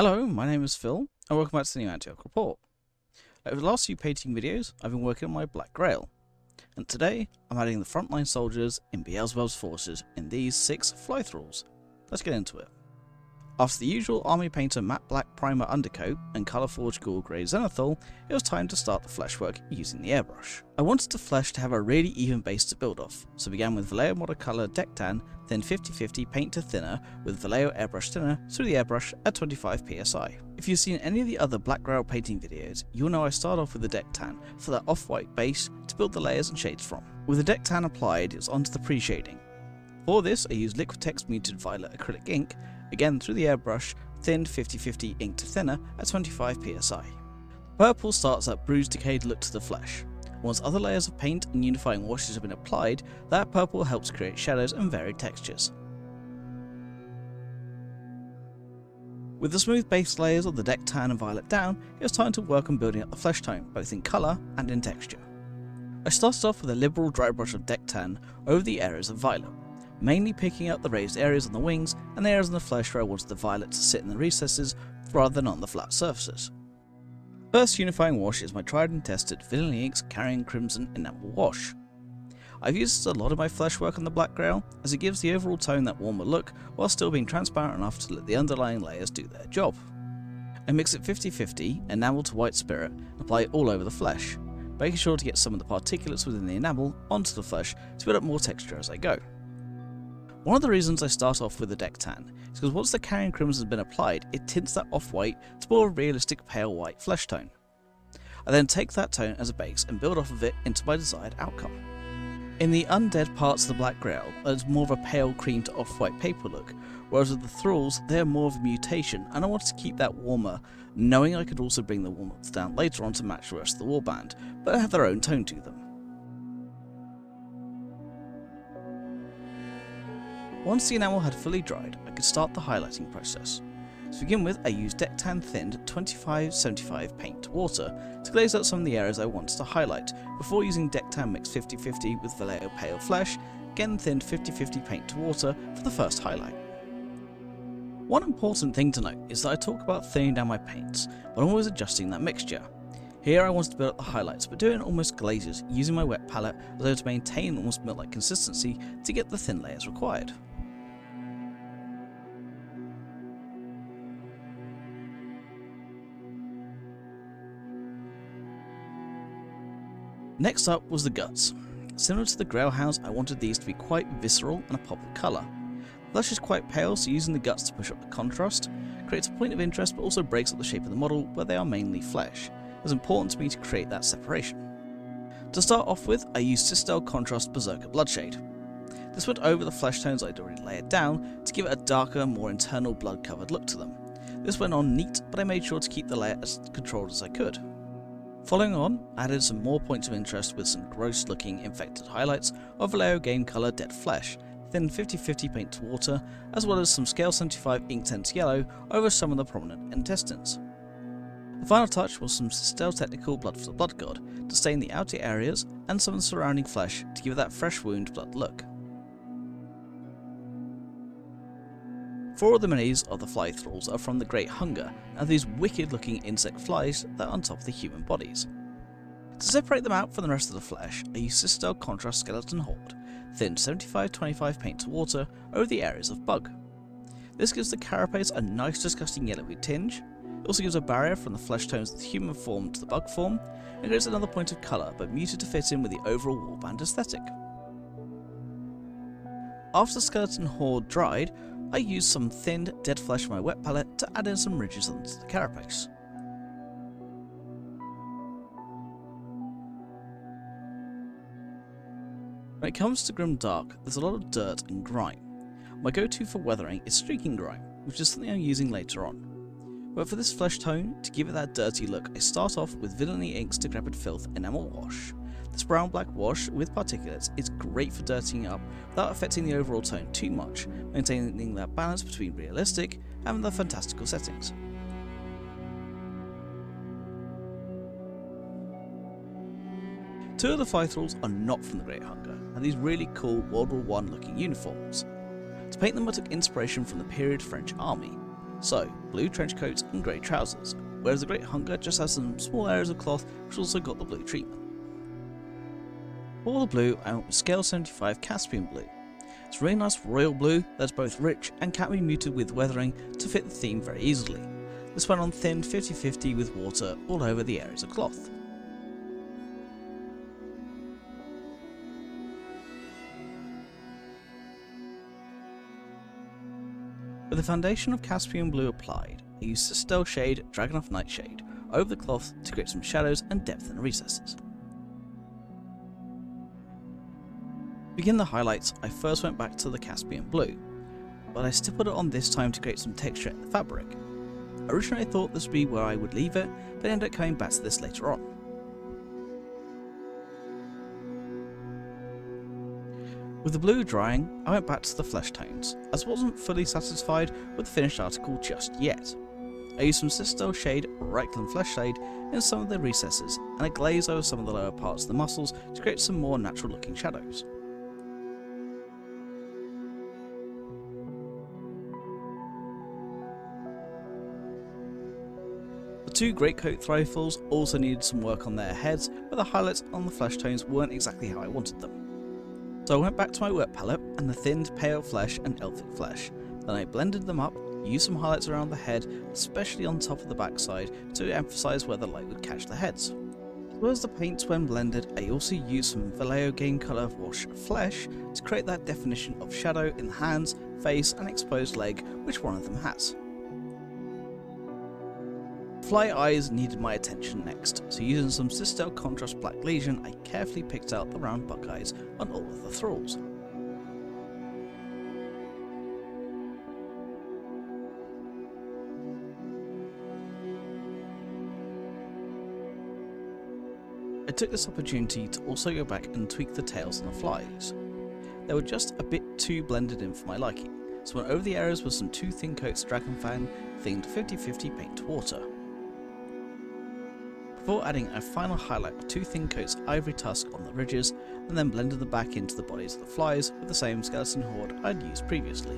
Hello, my name is Phil, and welcome back to the new Antioch Report. Over the last few painting videos, I've been working on my Black Grail, and today I'm adding the frontline soldiers in Beelzebub's forces in these 6 Fly Thralls. Let's get into it. After the usual Army Painter matte black primer undercoat and Colourforge Ghoul Grey Zenithal, it was time to start the fleshwork using the airbrush. I wanted the flesh to have a really even base to build off, so began with Vallejo Watercolour Deck Tan, then 50/50 paint to thinner with Vallejo Airbrush Thinner through the airbrush at 25 psi. If you've seen any of the other Black Grail painting videos, you'll know I start off with the Deck Tan for that off-white base to build the layers and shades from. With the Deck Tan applied, it's onto the pre-shading. For this, I used Liquitex Muted Violet acrylic ink, again through the airbrush, thinned 50/50 ink to thinner at 25 psi. Purple starts that bruised, decayed look to the flesh. Once other layers of paint and unifying washes have been applied, that purple helps create shadows and varied textures. With the smooth base layers of the Deck Tan and Violet down, it was time to work on building up the flesh tone, both in colour and in texture. I started off with a liberal dry brush of Deck Tan over the areas of Violet, mainly picking up the raised areas on the wings and the areas on the flesh where I wanted the violet to sit in the recesses rather than on the flat surfaces. First unifying wash is my tried and tested Vanilla Inks Carrying Crimson Enamel Wash. I've used this a lot in my flesh work on the Black Grail, as it gives the overall tone that warmer look while still being transparent enough to let the underlying layers do their job. I mix it 50/50 enamel to white spirit and apply it all over the flesh, making sure to get some of the particulates within the enamel onto the flesh to build up more texture as I go. One of the reasons I start off with the Deck Tan is because once the Carrying Crimson has been applied, it tints that off-white to more a realistic pale white flesh tone. I then take that tone as a base and build off of it into my desired outcome. In the undead parts of the Black Grail, there's more of a pale cream to off-white paper look, whereas with the Thralls, they are more of a mutation, and I wanted to keep that warmer, knowing I could also bring the warm-ups down later on to match the rest of the warband, but have their own tone to them. Once the enamel had fully dried, I could start the highlighting process. To begin with, I used Deck Tan thinned 25/75 paint to water to glaze out some of the areas I wanted to highlight, before using Deck Tan mixed 50/50 with Vallejo Pale Flesh, again thinned 50/50 paint to water for the first highlight. One important thing to note is that I talk about thinning down my paints, but I'm always adjusting that mixture. Here I wanted to build up the highlights, but doing almost glazes using my wet palette as though to maintain almost milk-like consistency to get the thin layers required. Next up was the guts. Similar to the Grail House, I wanted these to be quite visceral and a pop of colour. The flesh is quite pale, so using the guts to push up the contrast creates a point of interest but also breaks up the shape of the model where they are mainly flesh. It was important to me to create that separation. To start off with, I used Sistel Contrast Berserker Bloodshade. This went over the flesh tones I'd already layered down to give it a darker, more internal blood-covered look to them. This went on neat, but I made sure to keep the layer as controlled as I could. Following on, I added some more points of interest with some gross looking infected highlights of Vallejo Game Colour Dead Flesh, then 50/50 paint to water, as well as some Scale 75 Inktense Yellow over some of the prominent intestines. The final touch was some Sistel Technical Blood for the Blood God to stain the outer areas and some of the surrounding flesh to give it that fresh wound blood look. 4 of the minis of the Fly Thralls are from the Great Hunger, and these wicked looking insect flies that are on top of the human bodies. To separate them out from the rest of the flesh, I used Sistel Contrast Skeleton Horde, thinned 75/25 paint to water over the areas of bug. This gives the carapace a nice disgusting yellowy tinge. It also gives a barrier from the flesh tones of the human form to the bug form, and creates another point of colour but muted to fit in with the overall warband aesthetic. After the Skeleton Horde dried, I used some thinned dead flesh from my wet palette to add in some ridges onto the carapace. When it comes to Grim Dark, there's a lot of dirt and grime. My go-to for weathering is streaking grime, which is something I'm using later on. But for this flesh tone, to give it that dirty look, I start off with Villainy Inks Decrepit Filth Enamel Wash. This brown-black wash with particulates is great for dirtying up without affecting the overall tone too much, maintaining that balance between realistic and the fantastical settings. Two of the Fly Thralls are not from the Great Hunger, and these really cool World War I looking uniforms. To paint them I took inspiration from the period French army. So, blue trench coats and grey trousers, whereas the Great Hunger just has some small areas of cloth which also got the blue treatment. For the blue, I went with scale 75 Caspian blue. It's really nice royal blue that's both rich and can be muted with weathering to fit the theme very easily. This went on thin 50-50 with water all over the areas of cloth. With the foundation of Caspian blue applied, I used Citadel Shade Dragonoff Nightshade over the cloth to create some shadows and depth in the recesses. To begin the highlights, I first went back to the Caspian blue, but I stippled it on this time to create some texture in the fabric. Originally I thought this would be where I would leave it, but ended up coming back to this later on. With the blue drying, I went back to the flesh tones, as I wasn't fully satisfied with the finished article just yet. I used some Citadel Shade Reikland Flesh Shade in some of the recesses, and a glaze over some of the lower parts of the muscles to create some more natural looking shadows. The two Greatcoat Thralls also needed some work on their heads, where the highlights on the flesh tones weren't exactly how I wanted them. So I went back to my wet palette and the thinned pale flesh and elfic flesh. Then I blended them up, used some highlights around the head, especially on top of the backside, to emphasise where the light would catch the heads. As well as the paints when blended, I also used some Vallejo Game Colour Wash Flesh to create that definition of shadow in the hands, face and exposed leg, which one of them has. Fly eyes needed my attention next, so using some Citadel Contrast Black Legion, I carefully picked out the round buck eyes on all of the thralls. I took this opportunity to also go back and tweak the tails on the flies. They were just a bit too blended in for my liking, so went over the areas with some 2 thin coats Dragonfang themed 50-50 paint to water. Before adding a final highlight of 2 thin coats Ivory Tusk on the ridges, and then blended them back into the bodies of the flies with the same skeleton horde I'd used previously.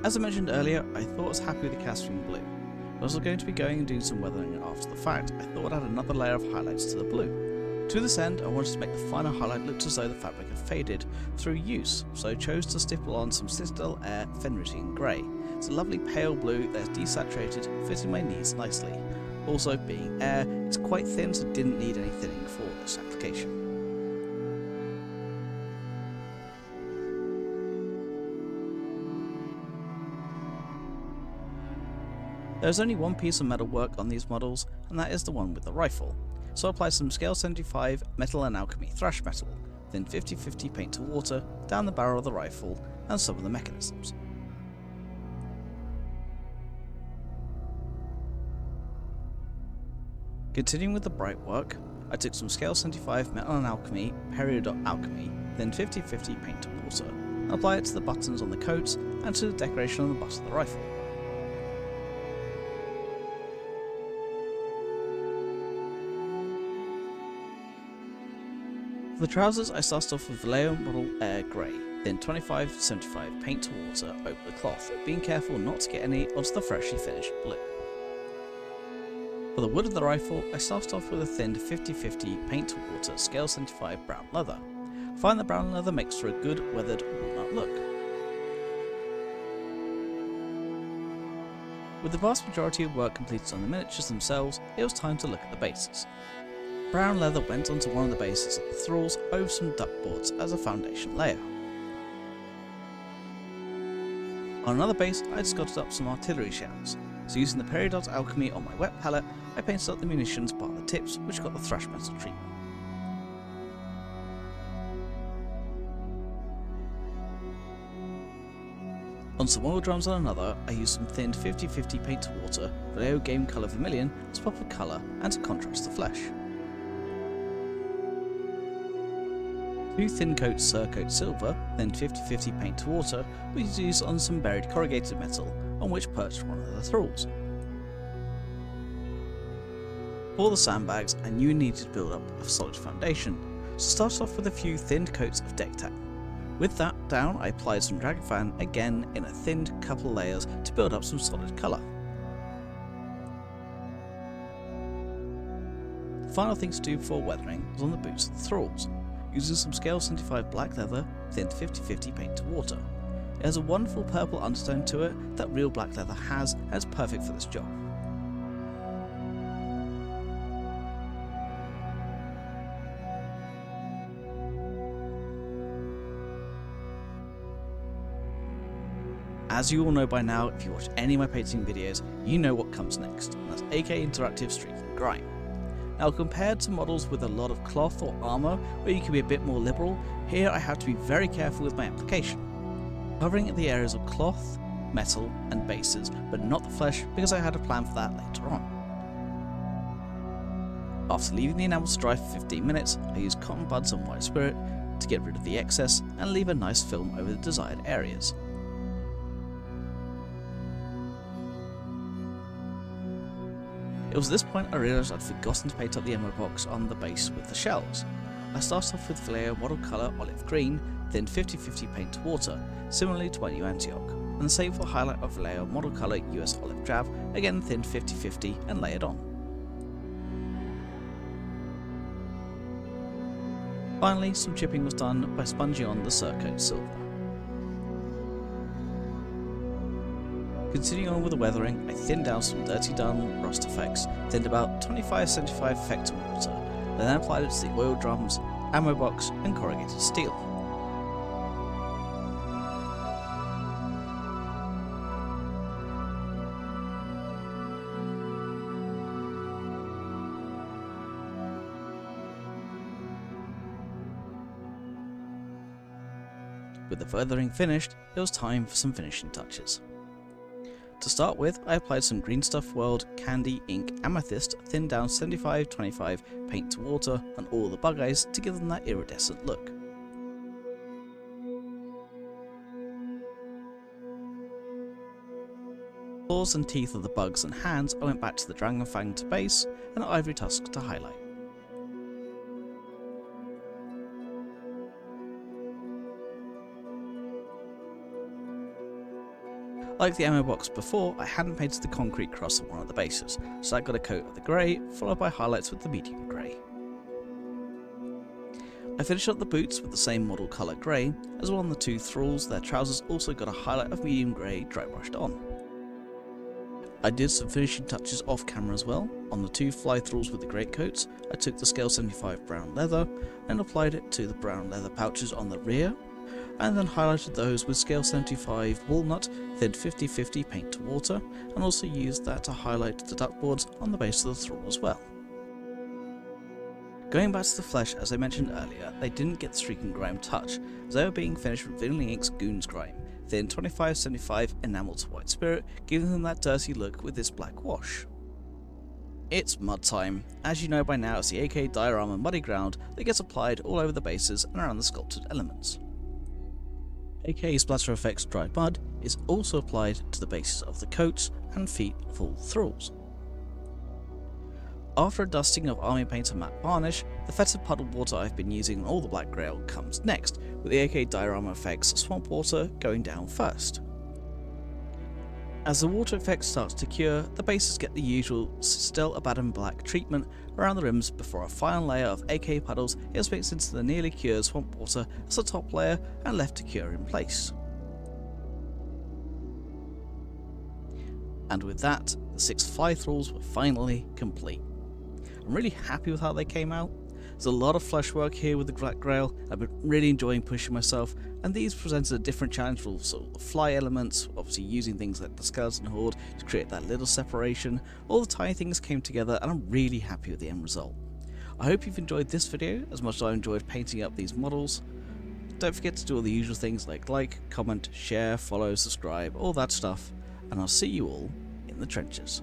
As I mentioned earlier, I thought I was happy with the Caspian blue, but as I was going to be going and doing some weathering after the fact, I thought I'd add another layer of highlights to the blue. To this end, I wanted to make the final highlight look as though the fabric had faded through use, so I chose to stipple on some Citadel Air Fenritine Grey. It's a lovely pale blue that is desaturated, fitting my needs nicely. Also, being air, it's quite thin, so didn't need any thinning for this application. There is only one piece of metal work on these models, and that is the one with the rifle. So I applied some scale 75 Metal and Alchemy Thrash Metal, then 50-50 paint to water down the barrel of the rifle and some of the mechanisms. Continuing with the bright work, I took some scale 75 Metal and Alchemy Peridot Alchemy, then 50-50 paint to water, and applied it to the buttons on the coats and to the decoration on the butt of the rifle. For the trousers, I started off with Vallejo Model Air Grey, then 25-75 paint to water over the cloth, being careful not to get any onto the freshly finished blue. For the wood of the rifle, I started off with a thinned 50-50 paint to water scale 75 brown leather. I find that brown leather makes for a good weathered walnut look. With the vast majority of work completed on the miniatures themselves, it was time to look at the bases. Brown leather went onto one of the bases of the thralls over some duckboards as a foundation layer. On another base, I scotched up some artillery shells, so using the Peridot Alchemy on my wet palette, I painted up the munitions part of the tips, which got the thrash metal treatment. On some oil drums on another, I used some thinned 50-50 paint to water Vallejo Game Colour Vermilion to pop a colour and to contrast the flesh. 2 thin coats Surcoat Silver, then 50-50 paint to water, was used on some buried corrugated metal, on which perched one of the thralls. For the sandbags, I knew I needed to build up a solid foundation, so start off with a few thinned coats of deck tan. With that down, I applied some Dragon Fan again in a thinned couple layers to build up some solid colour. The final thing to do before weathering was on the boots of the Thralls, using some scale 75 black leather thinned 50/50 paint to water. It has a wonderful purple undertone to it that real black leather has, and it's perfect for this job. As you all know by now, if you watch any of my painting videos, you know what comes next, and that's AK Interactive Streaking Grime. Now, compared to models with a lot of cloth or armour where you can be a bit more liberal, here I have to be very careful with my application, covering the areas of cloth, metal and bases, but not the flesh because I had a plan for that later on. After leaving the enamel to dry for 15 minutes, I used cotton buds and white spirit to get rid of the excess and leave a nice film over the desired areas. It was at this point I realised I'd forgotten to paint up the ammo box on the base with the shells. I started off with Vallejo model colour olive green, then 50/50 paint to water, similarly to my new Antioch, and the same for highlight of Vallejo model colour US olive drab, again thinned 50/50 and layered on. Finally, some chipping was done by sponging on the Surcoat silver. Continuing on with the weathering, I thinned down some Dirty Dun rust effects, thinned about 25/75 effect to water, then applied it to the oil drums, ammo box and corrugated steel. With the weathering finished, it was time for some finishing touches. To start with, I applied some Green Stuff World Candy Ink Amethyst thinned down 75/25 paint to water on all the bug eyes to give them that iridescent look. Claws and teeth of the bugs and hands I went back to the Dragon Fang to base and Ivory Tusks to highlight. Like the ammo box before, I hadn't painted the concrete cross on one of the bases, so I got a coat of the grey, followed by highlights with the medium grey. I finished up the boots with the same model colour grey, as well on the two Thralls, their trousers also got a highlight of medium grey dry brushed on. I did some finishing touches off camera as well. On the two Fly Thralls with the great coats, I took the scale 75 brown leather and applied it to the brown leather pouches on the rear, and then highlighted those with scale 75 walnut thinned 50/50 paint to water, and also used that to highlight the duckboards on the base of the Thrall as well. Going back to the flesh, as I mentioned earlier, they didn't get the Streaking Grime touch, as they were being finished with Vinyl Ink's Goons Grime, thin 25/75 enamel to white spirit, giving them that dirty look with this black wash. It's mud time. As you know by now, it's the AK diorama muddy ground that gets applied all over the bases and around the sculpted elements. AK Splatter Effects Dry Mud is also applied to the bases of the coats and feet of all Thralls. After a dusting of army paint and matte varnish, the fetid puddled water I've been using on all the black Grail comes next, with the AK Diorama Effects Swamp Water going down first. As the water effect starts to cure, the bases get the usual still Abaddon black treatment around the rims before a final layer of AK puddles is mixed into the nearly cured swamp water as a top layer and left to cure in place. And with that, the 6 Fly Thralls were finally complete. I'm really happy with how they came out. There's a lot of flesh work here with the Black Grail. I've been really enjoying pushing myself, and these presented a different challenge for sort of the fly elements, obviously using things like the skeleton horde to create that little separation. All the tiny things came together, and I'm really happy with the end result. I hope you've enjoyed this video as much as I enjoyed painting up these models. Don't forget to do all the usual things like, comment, share, follow, subscribe, all that stuff, and I'll see you all in the trenches.